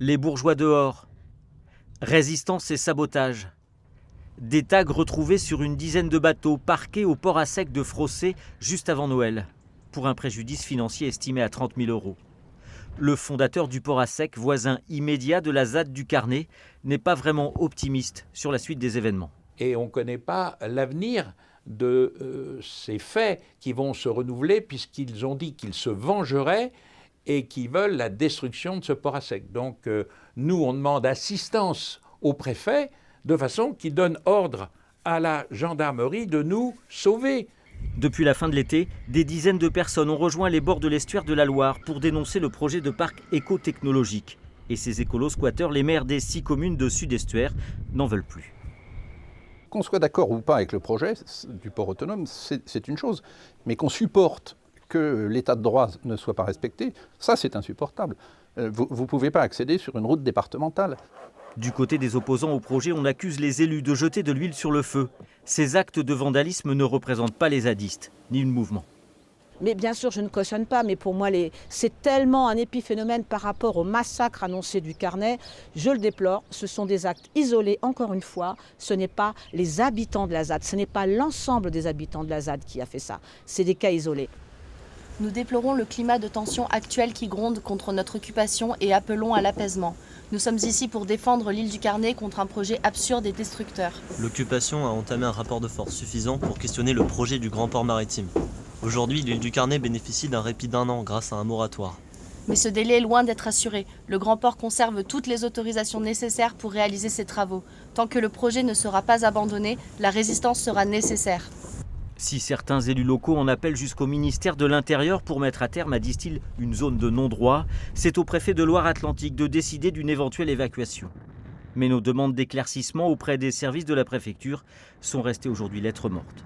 Les bourgeois dehors. Résistance et sabotage. Des tags retrouvés sur une dizaine de bateaux parqués au port à sec de Frossé juste avant Noël, pour un préjudice financier estimé à 30 000 €. Le fondateur du port à sec, voisin immédiat de la ZAD du Carnet, n'est pas vraiment optimiste sur la suite des événements. Et on ne connaît pas l'avenir de ces faits qui vont se renouveler puisqu'ils ont dit qu'ils se vengeraient et qu'ils veulent la destruction de ce port à sec. Donc nous, on demande assistance au préfet de façon qu'il donne ordre à la gendarmerie de nous sauver. Depuis la fin de l'été, des dizaines de personnes ont rejoint les bords de l'estuaire de la Loire pour dénoncer le projet de parc éco-technologique. Et ces écolos-squatteurs, les maires des 6 communes de Sud-Estuaire, n'en veulent plus. Qu'on soit d'accord ou pas avec le projet du port autonome, c'est une chose. Mais qu'on supporte que l'état de droit ne soit pas respecté, ça c'est insupportable. Vous ne pouvez pas accéder sur une route départementale. Du côté des opposants au projet, on accuse les élus de jeter de l'huile sur le feu. Ces actes de vandalisme ne représentent pas les zadistes, ni le mouvement. Mais bien sûr, je ne cautionne pas, mais pour moi, c'est tellement un épiphénomène par rapport au massacre annoncé du Carnet. Je le déplore, ce sont des actes isolés, encore une fois. Ce n'est pas les habitants de la ZAD, ce n'est pas l'ensemble des habitants de la ZAD qui a fait ça. C'est des cas isolés. Nous déplorons le climat de tension actuel qui gronde contre notre occupation et appelons à l'apaisement. Nous sommes ici pour défendre l'île du Carnet contre un projet absurde et destructeur. L'occupation a entamé un rapport de force suffisant pour questionner le projet du grand port maritime. Aujourd'hui, l'île du Carnet bénéficie d'un répit d'1 an grâce à un moratoire. Mais ce délai est loin d'être assuré. Le grand port conserve toutes les autorisations nécessaires pour réaliser ses travaux. Tant que le projet ne sera pas abandonné, la résistance sera nécessaire. Si certains élus locaux en appellent jusqu'au ministère de l'Intérieur pour mettre à terme, disent-ils, une zone de non-droit, c'est au préfet de Loire-Atlantique de décider d'une éventuelle évacuation. Mais nos demandes d'éclaircissement auprès des services de la préfecture sont restées aujourd'hui lettre morte.